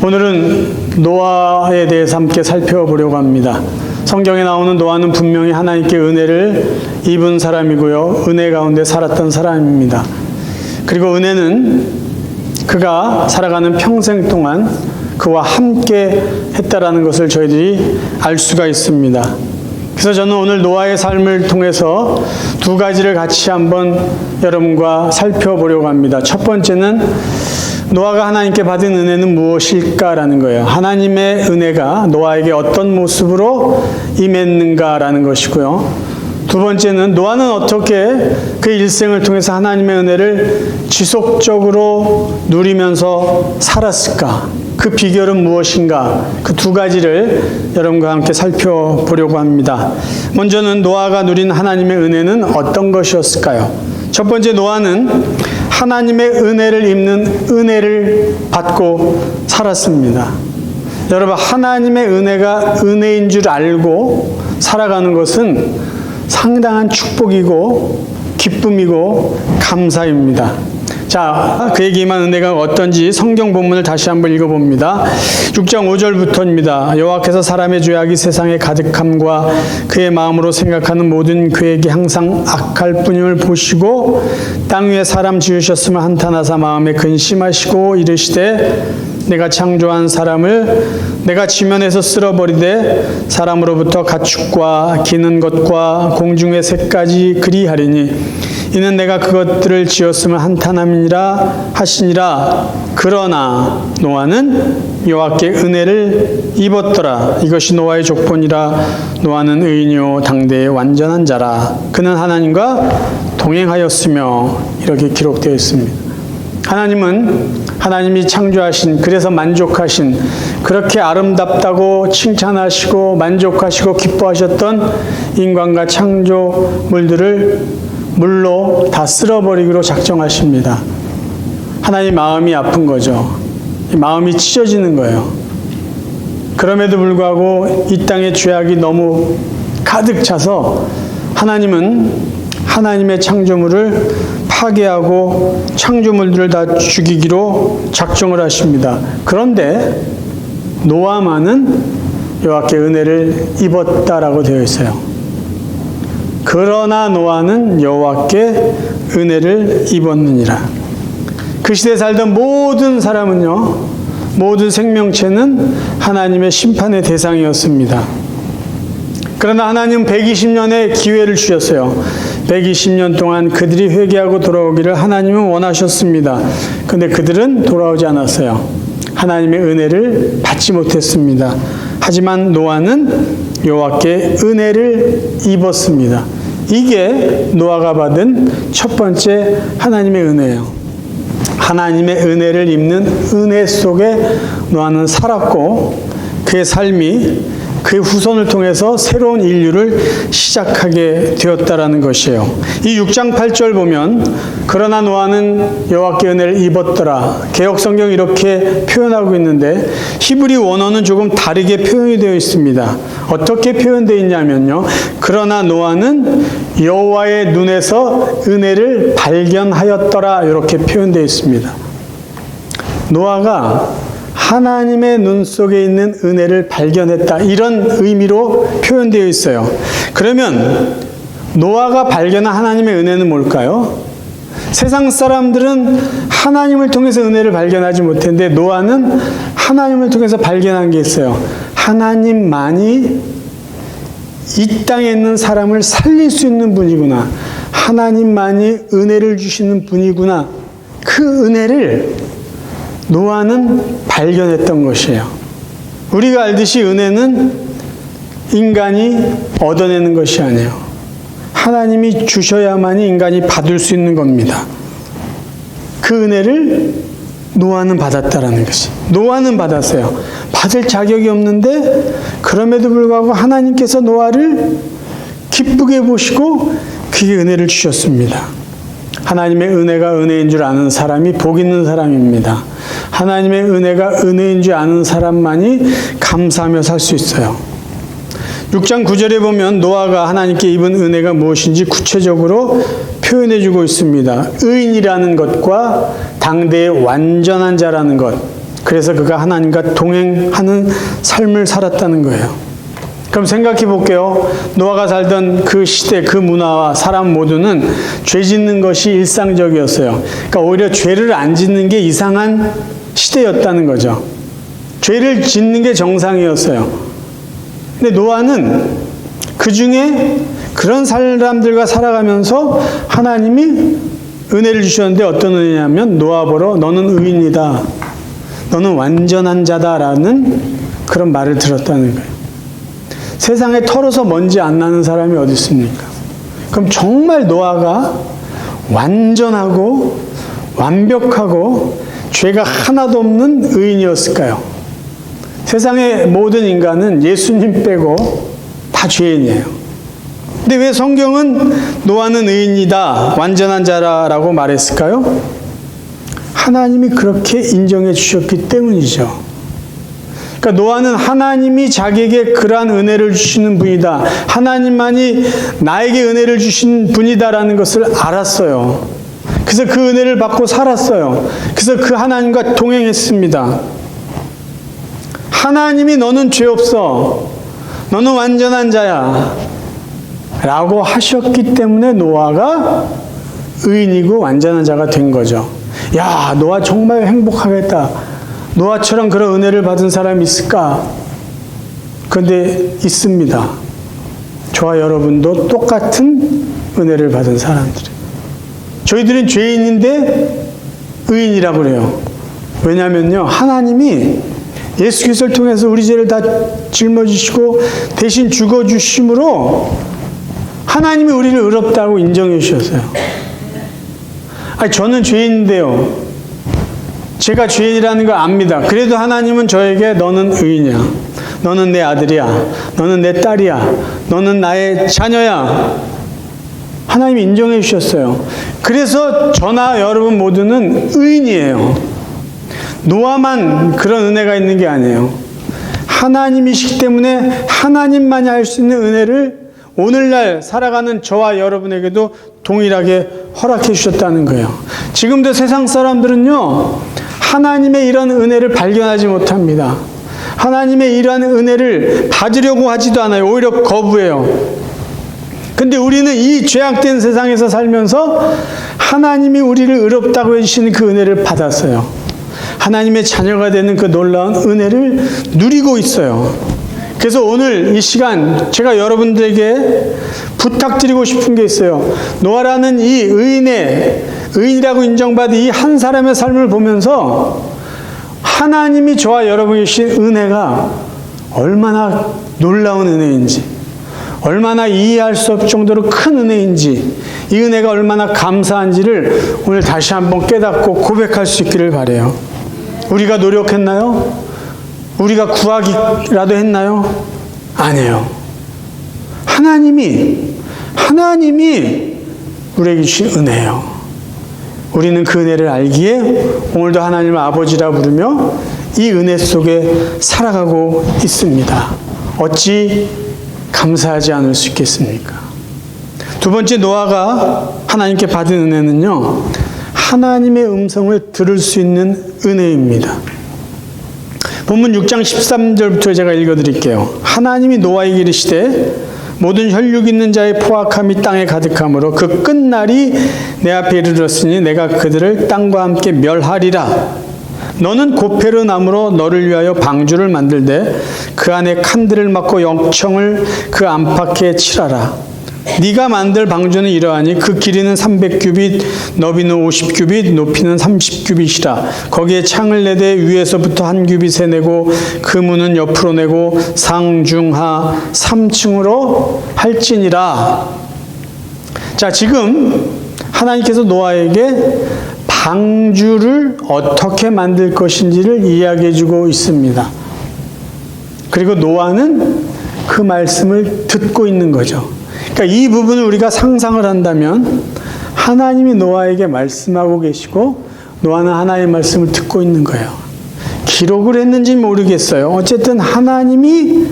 오늘은 노아에 대해서 함께 살펴보려고 합니다. 성경에 나오는 노아는 분명히 하나님께 은혜를 입은 사람이고요. 은혜 가운데 살았던 사람입니다. 그리고 은혜는 그가 살아가는 평생 동안 그와 함께 했다라는 것을 저희들이 알 수가 있습니다. 그래서 저는 오늘 노아의 삶을 통해서 두 가지를 같이 한번 여러분과 살펴보려고 합니다. 첫 번째는 노아가 하나님께 받은 은혜는 무엇일까라는 거예요. 하나님의 은혜가 노아에게 어떤 모습으로 임했는가라는 것이고요. 두 번째는 노아는 어떻게 그 일생을 통해서 하나님의 은혜를 지속적으로 누리면서 살았을까? 그 비결은 무엇인가? 그 두 가지를 여러분과 함께 살펴보려고 합니다. 먼저는 노아가 누린 하나님의 은혜는 어떤 것이었을까요? 첫 번째, 노아는 하나님의 은혜를 입는 은혜를 받고 살았습니다. 여러분, 하나님의 은혜가 은혜인 줄 알고 살아가는 것은 상당한 축복이고 기쁨이고 감사입니다. 자, 그에게 임한 은혜가 어떤지 성경 본문을 다시 한번 읽어봅니다. 6장 5절부터입니다. 여호와께서 사람의 죄악이 세상에 가득함과 그의 마음으로 생각하는 모든 계획이 항상 악할 뿐임을 보시고 땅 위에 사람 지으셨음을 한탄하사 마음에 근심하시고 이르시되 내가 창조한 사람을 내가 지면에서 쓸어버리되 사람으로부터 가축과 기는 것과 공중의 새까지 그리하리니 이는 내가 그것들을 지었음을 한탄함이니라 하시니라. 그러나 노아는 여호와께 은혜를 입었더라. 이것이 노아의 족본이라. 노아는 의인이요 당대의 완전한 자라. 그는 하나님과 동행하였으며. 이렇게 기록되어 있습니다. 하나님은 하나님이 창조하신, 그래서 만족하신, 그렇게 아름답다고 칭찬하시고 만족하시고 기뻐하셨던 인간과 창조물들을 물로 다 쓸어버리기로 작정하십니다. 하나님 마음이 아픈 거죠. 마음이 찢어지는 거예요. 그럼에도 불구하고 이 땅의 죄악이 너무 가득 차서 하나님은 하나님의 창조물을 파괴하고 창조물들을 다 죽이기로 작정을 하십니다. 그런데 노아만은 여호와께 은혜를 입었다라고 되어 있어요. 그러나 노아는 여호와께 은혜를 입었느니라. 그 시대에 살던 모든 사람은요, 모든 생명체는 하나님의 심판의 대상이었습니다. 그러나 하나님은 120년의 기회를 주셨어요. 120년 동안 그들이 회개하고 돌아오기를 하나님은 원하셨습니다. 그런데 그들은 돌아오지 않았어요. 하나님의 은혜를 받지 못했습니다. 하지만 노아는 여호와께 은혜를 입었습니다. 이게 노아가 받은 첫 번째 하나님의 은혜예요. 하나님의 은혜를 입는 은혜 속에 노아는 살았고 그의 삶이 그의 후손을 통해서 새로운 인류를 시작하게 되었다라는 것이에요. 이 6장 8절 보면 그러나 노아는 여호와께 은혜를 입었더라. 개역성경 이렇게 표현하고 있는데 히브리 원어는 조금 다르게 표현이 되어 있습니다. 어떻게 표현되어 있냐면요. 그러나 노아는 여호와의 눈에서 은혜를 발견하였더라. 이렇게 표현되어 있습니다. 노아가 하나님의 눈 속에 있는 은혜를 발견했다. 이런 의미로 표현되어 있어요. 그러면 노아가 발견한 하나님의 은혜는 뭘까요? 세상 사람들은 하나님을 통해서 은혜를 발견하지 못했는데 노아는 하나님을 통해서 발견한 게 있어요. 하나님만이 이 땅에 있는 사람을 살릴 수 있는 분이구나. 하나님만이 은혜를 주시는 분이구나. 그 은혜를 노아는 발견했던 것이에요. 우리가 알듯이 은혜는 인간이 얻어내는 것이 아니에요. 하나님이 주셔야만이 인간이 받을 수 있는 겁니다. 그 은혜를 노아는 받았다라는 것이. 노아는 받았어요. 받을 자격이 없는데 그럼에도 불구하고 하나님께서 노아를 기쁘게 보시고 그에게 은혜를 주셨습니다. 하나님의 은혜가 은혜인 줄 아는 사람이 복 있는 사람입니다. 하나님의 은혜가 은혜인 줄 아는 사람만이 감사하며 살 수 있어요. 6장 9절에 보면 노아가 하나님께 입은 은혜가 무엇인지 구체적으로 표현해 주고 있습니다. 의인이라는 것과 당대의 완전한 자라는 것. 그래서 그가 하나님과 동행하는 삶을 살았다는 거예요. 그럼 생각해 볼게요. 노아가 살던 그 시대, 그 문화와 사람 모두는 죄 짓는 것이 일상적이었어요. 그러니까 오히려 죄를 안 짓는 게 이상한 시대였다는 거죠. 죄를 짓는 게 정상이었어요. 근데 노아는 그 중에 그런 사람들과 살아가면서 하나님이 은혜를 주셨는데 어떤 은혜냐면 노아 보러 너는 의인이다. 너는 완전한 자다라는 그런 말을 들었다는 거예요. 세상에 털어서 먼지 안 나는 사람이 어디 있습니까? 그럼 정말 노아가 완전하고 완벽하고 죄가 하나도 없는 의인이었을까요? 세상의 모든 인간은 예수님 빼고 다 죄인이에요. 근데 왜 성경은 노아는 의인이다, 완전한 자라고 말했을까요? 하나님이 그렇게 인정해 주셨기 때문이죠. 그러니까 노아는 하나님이 자기에게 그러한 은혜를 주시는 분이다. 하나님만이 나에게 은혜를 주신 분이다라는 것을 알았어요. 그래서 그 은혜를 받고 살았어요. 그래서 그 하나님과 동행했습니다. 하나님이 너는 죄 없어. 너는 완전한 자야. 라고 하셨기 때문에 노아가 의인이고 완전한 자가 된 거죠. 야, 노아 정말 행복하겠다. 노아처럼 그런 은혜를 받은 사람이 있을까? 그런데 있습니다. 저와 여러분도 똑같은 은혜를 받은 사람들이에요. 저희들은 죄인인데 의인이라고 그래요. 왜냐하면요, 하나님이 예수 그리스도를 통해서 우리 죄를 다 짊어지시고 대신 죽어주심으로 하나님이 우리를 의롭다고 인정해 주셨어요. 아니, 저는 죄인인데요. 제가 죄인이라는 걸 압니다. 그래도 하나님은 저에게 너는 의인이야. 너는 내 아들이야. 너는 내 딸이야. 너는 나의 자녀야. 하나님이 인정해 주셨어요. 그래서 저나 여러분 모두는 의인이에요. 노아만 그런 은혜가 있는 게 아니에요. 하나님이시기 때문에 하나님만이 할 수 있는 은혜를 오늘날 살아가는 저와 여러분에게도 동일하게 허락해 주셨다는 거예요. 지금도 세상 사람들은요, 하나님의 이런 은혜를 발견하지 못합니다. 하나님의 이러한 은혜를 받으려고 하지도 않아요. 오히려 거부해요. 근데 우리는 이 죄악된 세상에서 살면서 하나님이 우리를 의롭다고 해주시는 그 은혜를 받았어요. 하나님의 자녀가 되는 그 놀라운 은혜를 누리고 있어요. 그래서 오늘 이 시간 제가 여러분들에게 부탁드리고 싶은 게 있어요. 노아라는 이 의인이라고 인정받은 이 한 사람의 삶을 보면서 하나님이 저와 여러분이 주신 은혜가 얼마나 놀라운 은혜인지, 얼마나 이해할 수 없을 정도로 큰 은혜인지, 이 은혜가 얼마나 감사한지를 오늘 다시 한번 깨닫고 고백할 수 있기를 바라요. 우리가 노력했나요? 우리가 구하기라도 했나요? 아니에요. 하나님이 우리에게 주신 은혜예요. 우리는 그 은혜를 알기에 오늘도 하나님을 아버지라 부르며 이 은혜 속에 살아가고 있습니다. 어찌 감사하지 않을 수 있겠습니까? 두 번째, 노아가 하나님께 받은 은혜는요, 하나님의 음성을 들을 수 있는 은혜입니다. 본문 6장 13절부터 제가 읽어드릴게요. 하나님이 노아에게 이르시되 모든 혈육 있는 자의 포악함이 땅에 가득하므로 그 끝날이 내 앞에 이르렀으니 내가 그들을 땅과 함께 멸하리라. 너는 고페르 나무로 너를 위하여 방주를 만들되 그 안에 칸들을 막고 역청을 그 안팎에 칠하라. 네가 만들 방주는 이러하니 그 길이는 300규빗, 너비는 50규빗, 높이는 30규빗이라. 거기에 창을 내되 위에서부터 한 규빗에 내고 그 문은 옆으로 내고 상중하 3층으로 할지니라. 자, 지금 하나님께서 노아에게 방주를 어떻게 만들 것인지를 이야기해 주고 있습니다. 그리고 노아는 그 말씀을 듣고 있는 거죠. 그러니까 이 부분을 우리가 상상을 한다면 하나님이 노아에게 말씀하고 계시고 노아는 하나님의 말씀을 듣고 있는 거예요. 기록을 했는지 모르겠어요. 어쨌든 하나님이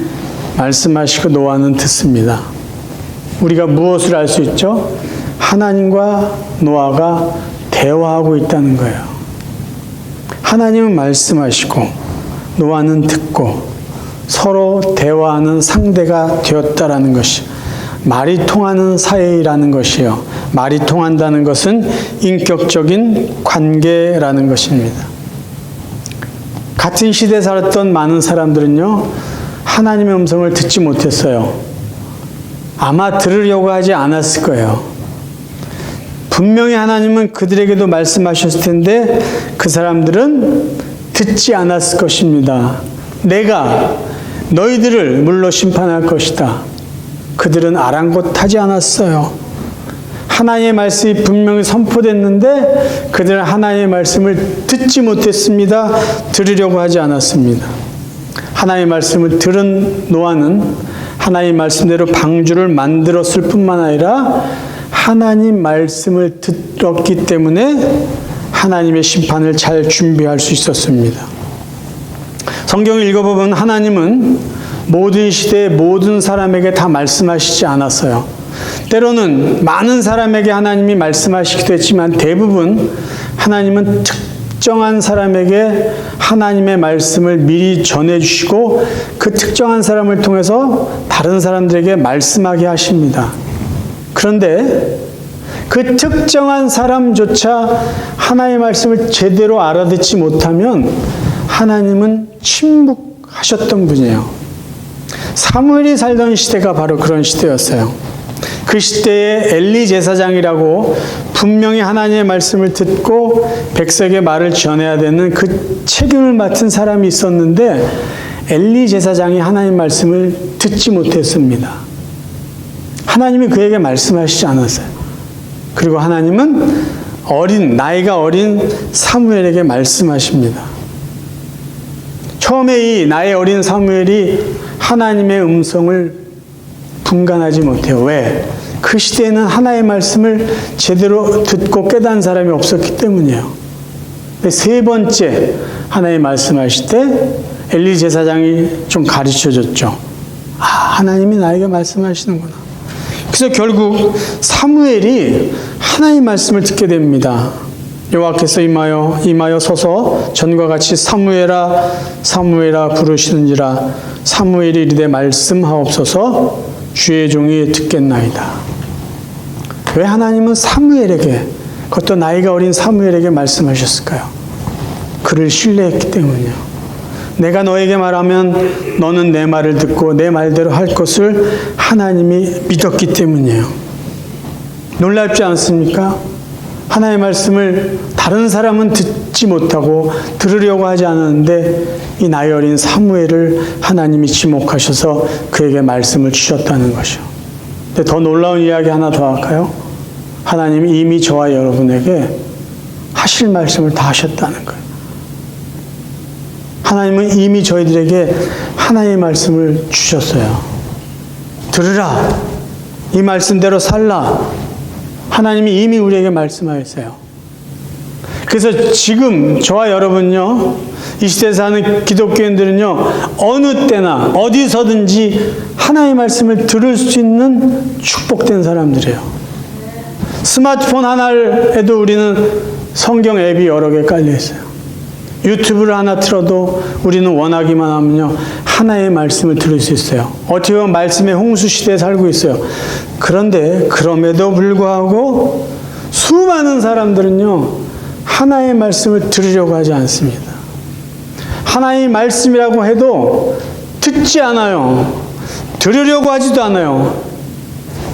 말씀하시고 노아는 듣습니다. 우리가 무엇을 알 수 있죠? 하나님과 노아가 대화하고 있다는 거예요. 하나님은 말씀하시고 노아는 듣고 서로 대화하는 상대가 되었다라는 것이 말이 통하는 사이라는 것이요. 말이 통한다는 것은 인격적인 관계라는 것입니다. 같은 시대에 살았던 많은 사람들은요, 하나님의 음성을 듣지 못했어요. 아마 들으려고 하지 않았을 거예요. 분명히 하나님은 그들에게도 말씀하셨을 텐데 그 사람들은 듣지 않았을 것입니다. 내가 너희들을 물로 심판할 것이다. 그들은 아랑곳하지 않았어요. 하나님의 말씀이 분명히 선포됐는데 그들은 하나님의 말씀을 듣지 못했습니다. 들으려고 하지 않았습니다. 하나님의 말씀을 들은 노아는 하나님의 말씀대로 방주를 만들었을 뿐만 아니라 하나님 말씀을 들었기 때문에 하나님의 심판을 잘 준비할 수 있었습니다. 성경을 읽어보면 하나님은 모든 시대의 모든 사람에게 다 말씀하시지 않았어요. 때로는 많은 사람에게 하나님이 말씀하시기도 했지만 대부분 하나님은 특정한 사람에게 하나님의 말씀을 미리 전해주시고 그 특정한 사람을 통해서 다른 사람들에게 말씀하게 하십니다. 그런데 그 특정한 사람조차 하나님의 말씀을 제대로 알아듣지 못하면 하나님은 침묵하셨던 분이에요. 사무엘이 살던 시대가 바로 그런 시대였어요. 그 시대에 엘리 제사장이라고 분명히 하나님의 말씀을 듣고 백성에게 말을 전해야 되는 그 책임을 맡은 사람이 있었는데 엘리 제사장이 하나님의 말씀을 듣지 못했습니다. 하나님이 그에게 말씀하시지 않았어요. 그리고 하나님은 나이가 어린 사무엘에게 말씀하십니다. 처음에 이 나이 어린 사무엘이 하나님의 음성을 분간하지 못해요. 왜? 그 시대에는 하나님의 말씀을 제대로 듣고 깨달은 사람이 없었기 때문이에요. 세 번째 하나님 말씀하실 때 엘리 제사장이 좀 가르쳐줬죠. 하나님이 나에게 말씀하시는구나. 그래서 결국 사무엘이 하나님 말씀을 듣게 됩니다. 여호와께서 임하여 서서 전과 같이 사무엘아 사무엘아 부르시는지라 사무엘이 이르되 말씀하옵소서 주의 종이 듣겠나이다. 왜 하나님은 사무엘에게, 그것도 나이가 어린 사무엘에게 말씀하셨을까요? 그를 신뢰했기 때문이요. 내가 너에게 말하면 너는 내 말을 듣고 내 말대로 할 것을 하나님이 믿었기 때문이에요. 놀랍지 않습니까? 하나님의 말씀을 다른 사람은 듣지 못하고 들으려고 하지 않았는데 이 나이 어린 사무엘을 하나님이 지목하셔서 그에게 말씀을 주셨다는 것이요. 근데 더 놀라운 이야기 하나 더 할까요? 하나님이 이미 저와 여러분에게 하실 말씀을 다 하셨다는 거예요. 하나님은 이미 저희들에게 하나님의 말씀을 주셨어요. 들으라. 이 말씀대로 살라. 하나님이 이미 우리에게 말씀하셨어요. 그래서 지금 저와 여러분요, 이 시대에 사는 기독교인들은요, 어느 때나 어디서든지 하나님의 말씀을 들을 수 있는 축복된 사람들이에요. 스마트폰 하나에도 우리는 성경 앱이 여러 개 깔려 있어요. 유튜브를 하나 틀어도 우리는 원하기만 하면요, 하나의 말씀을 들을 수 있어요. 어떻게 보면 말씀의 홍수 시대에 살고 있어요. 그런데 그럼에도 불구하고 수많은 사람들은요, 하나의 말씀을 들으려고 하지 않습니다. 하나의 말씀이라고 해도 듣지 않아요. 들으려고 하지도 않아요.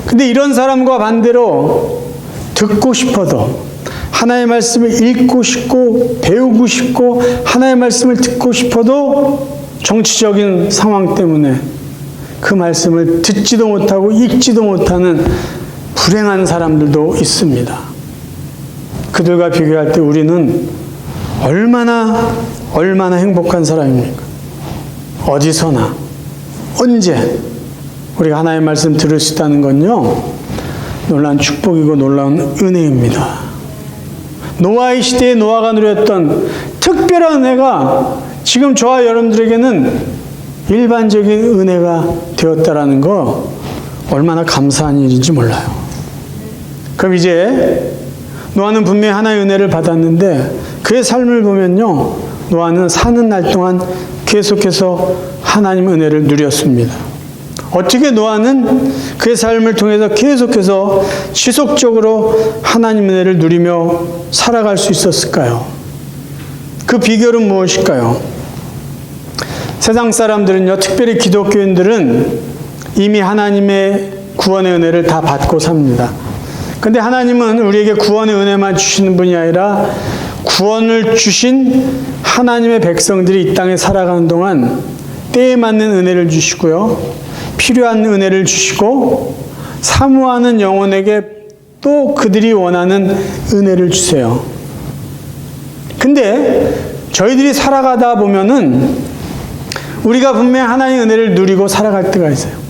근데 이런 사람과 반대로 듣고 싶어도 하나의 말씀을 읽고 싶고 배우고 싶고 하나의 말씀을 듣고 싶어도 정치적인 상황 때문에 그 말씀을 듣지도 못하고 읽지도 못하는 불행한 사람들도 있습니다. 그들과 비교할 때 우리는 얼마나 행복한 사람입니까? 어디서나 언제 우리가 하나님의 말씀 들을 수 있다는 건요, 놀라운 축복이고 놀라운 은혜입니다. 노아의 시대에 노아가 누렸던 특별한 은혜가 지금 저와 여러분들에게는 일반적인 은혜가 되었다라는 거 얼마나 감사한 일인지 몰라요. 그럼 이제 노아는 분명히 하나의 은혜를 받았는데 그의 삶을 보면요, 노아는 사는 날 동안 계속해서 하나님의 은혜를 누렸습니다. 어떻게 노아는 그의 삶을 통해서 계속해서 지속적으로 하나님의 은혜를 누리며 살아갈 수 있었을까요? 그 비결은 무엇일까요? 세상 사람들은요, 특별히 기독교인들은 이미 하나님의 구원의 은혜를 다 받고 삽니다. 근데 하나님은 우리에게 구원의 은혜만 주시는 분이 아니라 구원을 주신 하나님의 백성들이 이 땅에 살아가는 동안 때에 맞는 은혜를 주시고요, 필요한 은혜를 주시고 사모하는 영혼에게 또 그들이 원하는 은혜를 주세요. 근데 저희들이 살아가다 보면은 우리가 분명히 하나님의 은혜를 누리고 살아갈 때가 있어요.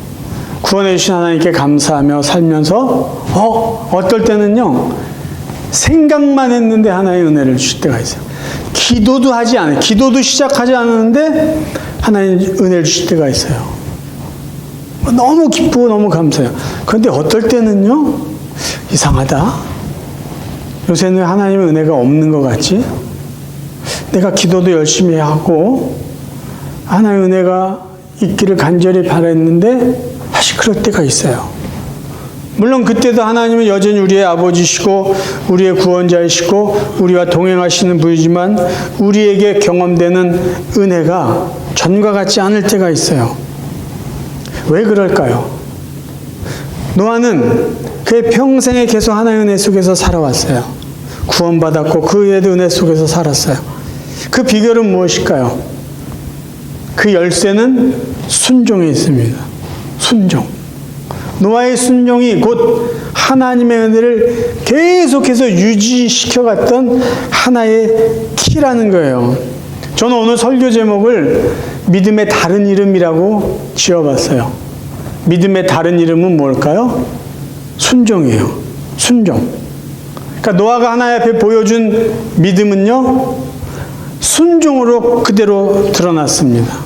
구원해 주신 하나님께 감사하며 살면서 어떨 때는요, 생각만 했는데 하나님의 은혜를 주실 때가 있어요. 기도도 하지 않아요. 기도도 시작하지 않았는데 하나님 은혜를 주실 때가 있어요. 너무 기쁘고 너무 감사해요. 그런데 어떨 때는요, 이상하다. 요새는 하나님의 은혜가 없는 것 같지? 내가 기도도 열심히 하고 하나님의 은혜가 있기를 간절히 바랬는데 다시 그럴 때가 있어요. 물론 그때도 하나님은 여전히 우리의 아버지시고 우리의 구원자이시고 우리와 동행하시는 분이지만 우리에게 경험되는 은혜가 전과 같지 않을 때가 있어요. 왜 그럴까요? 노아는 그의 평생에 계속 하나님의 은혜 속에서 살아왔어요. 구원받았고 그 외에도 은혜 속에서 살았어요. 그 비결은 무엇일까요? 그 열쇠는 순종에 있습니다. 순종. 노아의 순종이 곧 하나님의 은혜를 계속해서 유지시켜갔던 하나의 키라는 거예요. 저는 오늘 설교 제목을 믿음의 다른 이름이라고 지어봤어요. 믿음의 다른 이름은 뭘까요? 순종이에요. 순종. 그러니까 노아가 하나님 앞에 보여준 믿음은요, 순종으로 그대로 드러났습니다.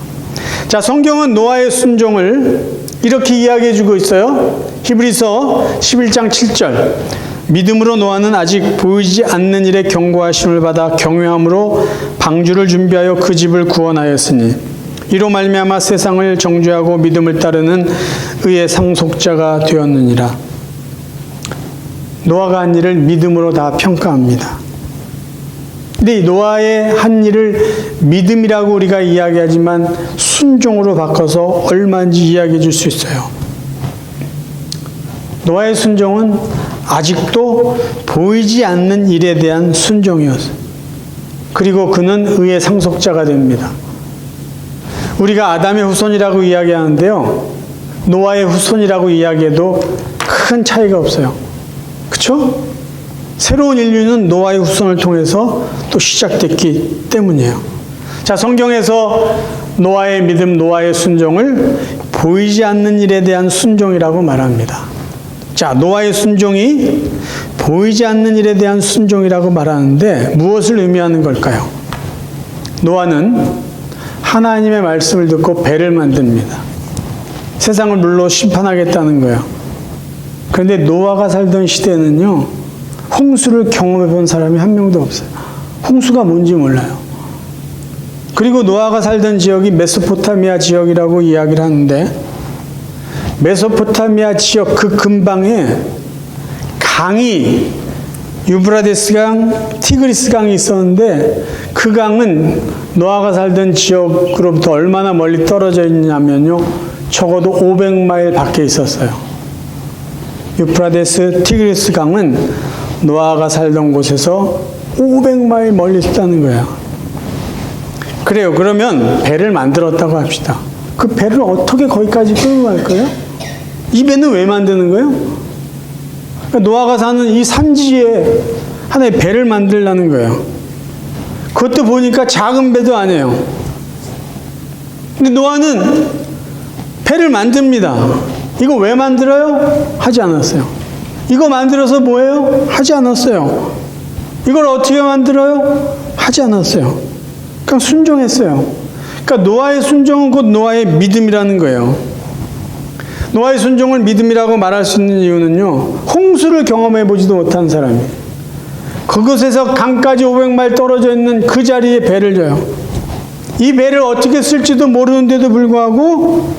자, 성경은 노아의 순종을 이렇게 이야기해 주고 있어요. 히브리서 11장 7절. 믿음으로 노아는 아직 보이지 않는 일에 경고하심을 받아 경외함으로 방주를 준비하여 그 집을 구원하였으니 이로 말미암아 세상을 정죄하고 믿음을 따르는 의의 상속자가 되었느니라. 노아가 한 일을 믿음으로 다 평가합니다. 근데 이 노아의 한 일을 믿음이라고 우리가 이야기하지만 순종으로 바꿔서 얼마인지 이야기해 줄 수 있어요. 노아의 순종은 아직도 보이지 않는 일에 대한 순종이었어요. 그리고 그는 의의 상속자가 됩니다. 우리가 아담의 후손이라고 이야기하는데요, 노아의 후손이라고 이야기해도 큰 차이가 없어요. 그렇죠? 새로운 인류는 노아의 후손을 통해서 또 시작됐기 때문이에요. 자, 성경에서 노아의 믿음, 노아의 순종을 보이지 않는 일에 대한 순종이라고 말합니다. 자, 노아의 순종이 보이지 않는 일에 대한 순종이라고 말하는데 무엇을 의미하는 걸까요? 노아는 하나님의 말씀을 듣고 배를 만듭니다. 세상을 물로 심판하겠다는 거예요. 그런데 노아가 살던 시대에는요, 홍수를 경험해 본 사람이 한 명도 없어요. 홍수가 뭔지 몰라요. 그리고 노아가 살던 지역이 메소포타미아 지역이라고 이야기를 하는데, 메소포타미아 지역 그 근방에 강이, 유브라데스 강, 티그리스 강이 있었는데 그 강은 노아가 살던 지역으로부터 얼마나 멀리 떨어져 있냐면요, 적어도 500마일 밖에 있었어요. 유프라데스 티그리스 강은 노아가 살던 곳에서 500마일 멀리 있다는 거예요. 그래요. 그러면 배를 만들었다고 합시다. 그 배를 어떻게 거기까지 끌고 갈 거예요? 이 배는 왜 만드는 거예요? 그러니까 노아가 사는 이 산지에 하나의 배를 만들라는 거예요. 그것도 보니까 작은 배도 아니에요. 근데 노아는 배를 만듭니다. 이거 왜 만들어요? 하지 않았어요. 이거 만들어서 뭐예요? 하지 않았어요. 이걸 어떻게 만들어요? 하지 않았어요. 그냥 순종했어요. 그러니까 노아의 순종은 곧 노아의 믿음이라는 거예요. 노아의 순종을 믿음이라고 말할 수 있는 이유는요, 홍수를 경험해 보지도 못한 사람이, 그곳에서 강까지 500마일 떨어져 있는 그 자리에 배를 줘요. 이 배를 어떻게 쓸지도 모르는데도 불구하고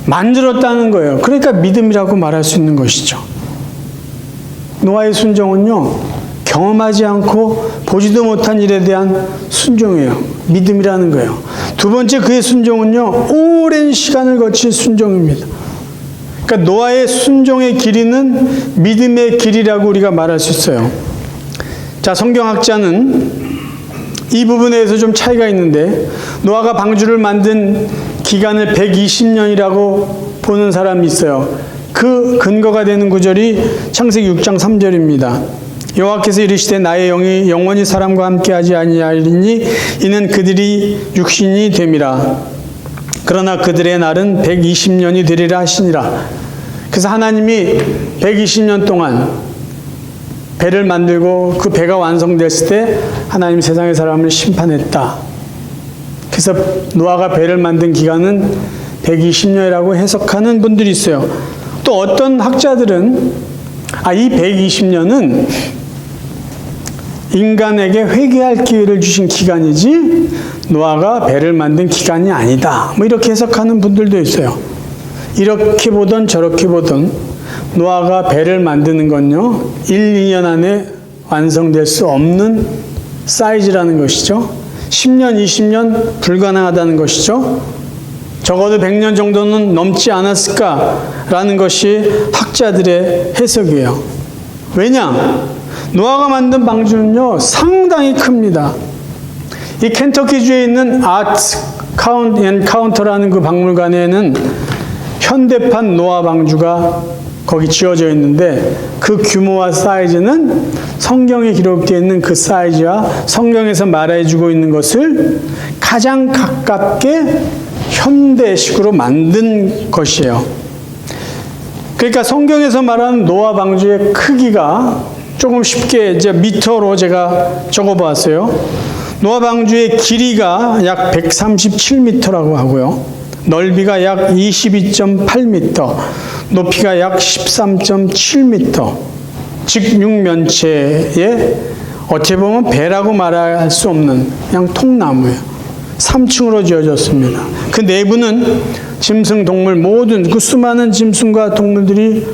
만들었다는 거예요. 그러니까 믿음이라고 말할 수 있는 것이죠. 노아의 순종은요, 경험하지 않고 보지도 못한 일에 대한 순종이에요. 믿음이라는 거예요. 두 번째 그의 순종은요, 오랜 시간을 거친 순종입니다. 그러니까 노아의 순종의 길이는 믿음의 길이라고 우리가 말할 수 있어요. 자, 성경학자는 이 부분에 대해서 좀 차이가 있는데, 노아가 방주를 만든 기간을 120년이라고 보는 사람이 있어요. 그 근거가 되는 구절이 창세기 6장 3절입니다. 여호와께서 이르시되 나의 영이 영원히 사람과 함께하지 아니하리니 이는 그들이 육신이 됨이라. 그러나 그들의 날은 120년이 되리라 하시니라. 그래서 하나님이 120년 동안 배를 만들고 그 배가 완성됐을 때 하나님 세상의 사람을 심판했다. 그래서 노아가 배를 만든 기간은 120년이라고 해석하는 분들이 있어요. 또 어떤 학자들은 이 120년은 인간에게 회개할 기회를 주신 기간이지 노아가 배를 만든 기간이 아니다. 뭐 이렇게 해석하는 분들도 있어요. 이렇게 보든 저렇게 보든 노아가 배를 만드는 건요, 1, 2년 안에 완성될 수 없는 사이즈라는 것이죠. 10년, 20년 불가능하다는 것이죠. 적어도 100년 정도는 넘지 않았을까라는 것이 학자들의 해석이에요. 왜냐? 노아가 만든 방주는요, 상당히 큽니다. 이 켄터키주에 있는 아트 카운터라는 그 박물관에는 현대판 노아 방주가 거기 지어져 있는데, 그 규모와 사이즈는 성경에 기록되어 있는 그 사이즈와 성경에서 말해주고 있는 것을 가장 가깝게 현대식으로 만든 것이에요. 그러니까 성경에서 말하는 노아 방주의 크기가 조금 쉽게 이제 미터로 제가 적어봤어요. 노아 방주의 길이가 약 137m라고 하고요. 넓이가 약 22.8m, 높이가 약 13.7m, 즉 육면체에 어떻게 보면 배라고 말할 수 없는 그냥 통나무예요. 3층으로 지어졌습니다. 그 내부는 짐승, 동물 모든 그 수많은 짐승과 동물들이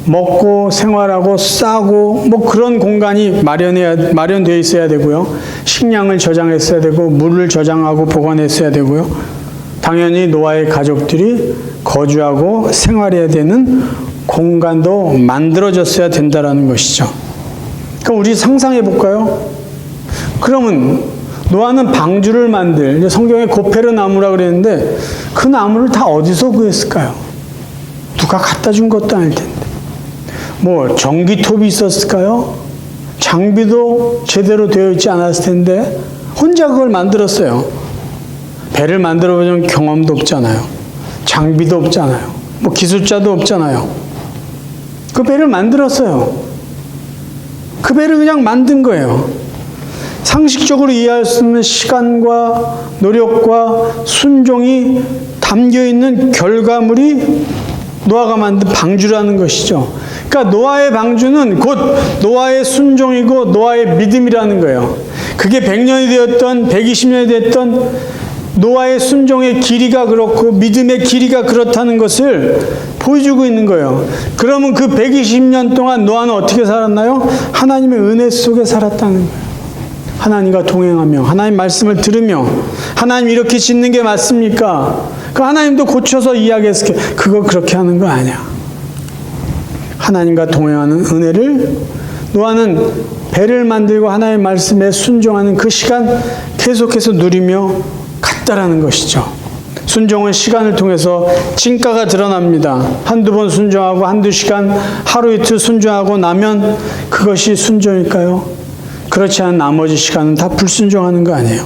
먹고 생활하고 싸고 뭐 그런 공간이 마련되어 있어야 되고요. 식량을 저장했어야 되고 물을 저장하고 보관했어야 되고요. 당연히 노아의 가족들이 거주하고 생활해야 되는 공간도 만들어졌어야 된다는 것이죠. 그럼 우리 상상해 볼까요? 그러면 노아는 방주를 만들, 성경에 고페르 나무라고 그랬는데 그 나무를 다 어디서 구했을까요? 누가 갖다 준 것도 아닐 텐데. 뭐 전기톱이 있었을까요? 장비도 제대로 되어 있지 않았을 텐데 혼자 그걸 만들었어요. 배를 만들어 보는 경험도 없잖아요. 장비도 없잖아요. 뭐 기술자도 없잖아요. 그 배를 만들었어요. 그 배를 그냥 만든 거예요. 상식적으로 이해할 수 있는 시간과 노력과 순종이 담겨 있는 결과물이 노아가 만든 방주라는 것이죠. 그러니까 노아의 방주는 곧 노아의 순종이고 노아의 믿음이라는 거예요. 그게 100년이 되었던 120년이 됐던 노아의 순종의 길이가 그렇고 믿음의 길이가 그렇다는 것을 보여주고 있는 거예요. 그러면 그 120년 동안 노아는 어떻게 살았나요? 하나님의 은혜 속에 살았다는 거예요. 하나님과 동행하며 하나님 말씀을 들으며 하나님 이렇게 짓는 게 맞습니까? 그 하나님도 고쳐서 이야기했을 때 그거 그렇게 하는 거 아니야. 하나님과 동행하는 은혜를 노아는 배를 만들고 하나님의 말씀에 순종하는 그 시간 계속해서 누리며 갔다라는 것이죠. 순종은 시간을 통해서 진가가 드러납니다. 한두 번 순종하고 한두 시간, 하루 이틀 순종하고 나면 그것이 순종일까요? 그렇지 않은 나머지 시간은 다 불순종하는 거 아니에요.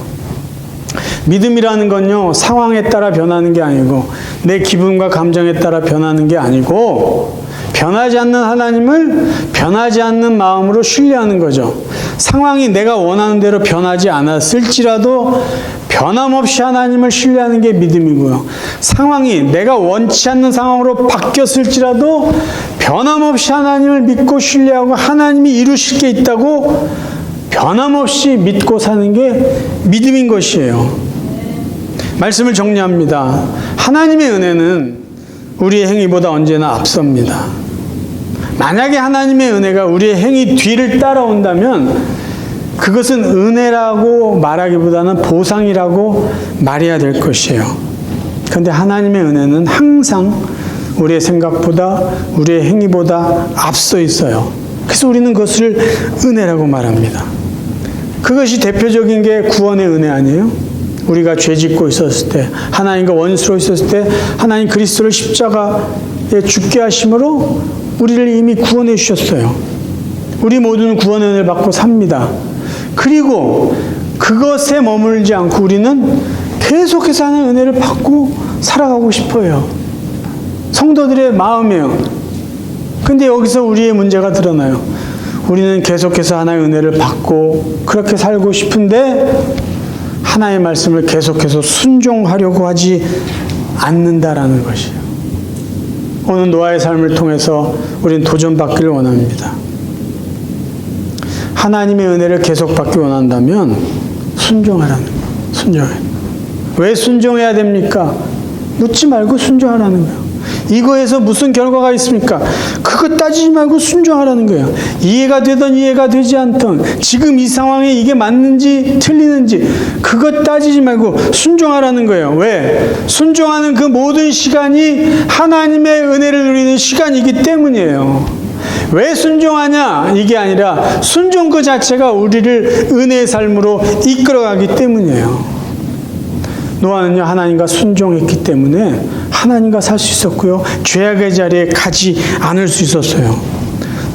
믿음이라는 건요, 상황에 따라 변하는 게 아니고 내 기분과 감정에 따라 변하는 게 아니고 변하지 않는 하나님을 변하지 않는 마음으로 신뢰하는 거죠. 상황이 내가 원하는 대로 변하지 않았을지라도 변함없이 하나님을 신뢰하는 게 믿음이고요. 상황이 내가 원치 않는 상황으로 바뀌었을지라도 변함없이 하나님을 믿고 신뢰하고 하나님이 이루실 게 있다고 변함없이 믿고 사는 게 믿음인 것이에요. 말씀을 정리합니다. 하나님의 은혜는 우리의 행위보다 언제나 앞섭니다. 만약에 하나님의 은혜가 우리의 행위 뒤를 따라온다면 그것은 은혜라고 말하기보다는 보상이라고 말해야 될 것이에요. 그런데 하나님의 은혜는 항상 우리의 생각보다 우리의 행위보다 앞서 있어요. 그래서 우리는 그것을 은혜라고 말합니다. 그것이 대표적인 게 구원의 은혜 아니에요? 우리가 죄 짓고 있었을 때, 하나님과 원수로 있었을 때 하나님 그리스도를 십자가에 죽게 하심으로 우리를 이미 구원해 주셨어요. 우리 모두는 구원의 은혜를 받고 삽니다. 그리고 그것에 머물지 않고 우리는 계속해서 하나님의 은혜를 받고 살아가고 싶어요. 성도들의 마음이에요. 근데 여기서 우리의 문제가 드러나요. 우리는 계속해서 하나님의 은혜를 받고 그렇게 살고 싶은데 하나님의 말씀을 계속해서 순종하려고 하지 않는다라는 것이에요. 오늘 노아의 삶을 통해서 우리는 도전받기를 원합니다. 하나님의 은혜를 계속 받기 원한다면 순종하라는 거예요. 순종해요. 왜 순종해야 됩니까? 묻지 말고 순종하라는 거예요. 이거에서 무슨 결과가 있습니까? 그거 따지지 말고 순종하라는 거예요. 이해가 되든 이해가 되지 않든 지금 이 상황에 이게 맞는지 틀리는지 그거 따지지 말고 순종하라는 거예요. 왜? 순종하는 그 모든 시간이 하나님의 은혜를 누리는 시간이기 때문이에요. 왜 순종하냐? 이게 아니라 순종 그 자체가 우리를 은혜의 삶으로 이끌어가기 때문이에요. 노아는요, 하나님과 순종했기 때문에 하나님과 살 수 있었고요, 죄악의 자리에 가지 않을 수 있었어요.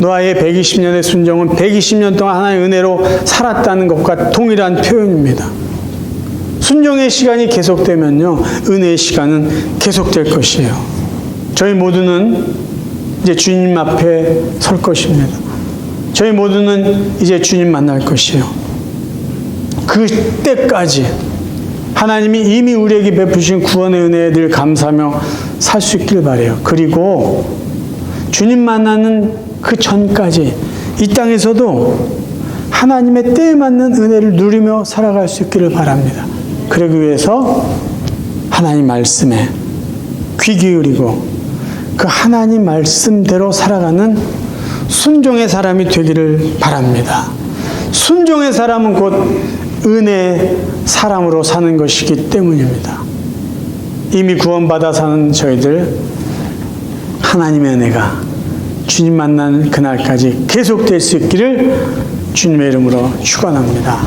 노아의 120년의 순종은 120년 동안 하나님의 은혜로 살았다는 것과 동일한 표현입니다. 순종의 시간이 계속되면요, 은혜의 시간은 계속될 것이에요. 저희 모두는 이제 주님 앞에 설 것입니다. 저희 모두는 이제 주님 만날 것이에요. 그때까지 하나님이 이미 우리에게 베푸신 구원의 은혜에 늘 감사하며 살 수 있길 바라요. 그리고 주님 만나는 그 전까지 이 땅에서도 하나님의 때에 맞는 은혜를 누리며 살아갈 수 있기를 바랍니다. 그러기 위해서 하나님 말씀에 귀 기울이고 그 하나님 말씀대로 살아가는 순종의 사람이 되기를 바랍니다. 순종의 사람은 곧 은혜의 사람으로 사는 것이기 때문입니다. 이미 구원받아 사는 저희들, 하나님의 은혜가 주님 만나는 그날까지 계속될 수 있기를 주님의 이름으로 축원합니다.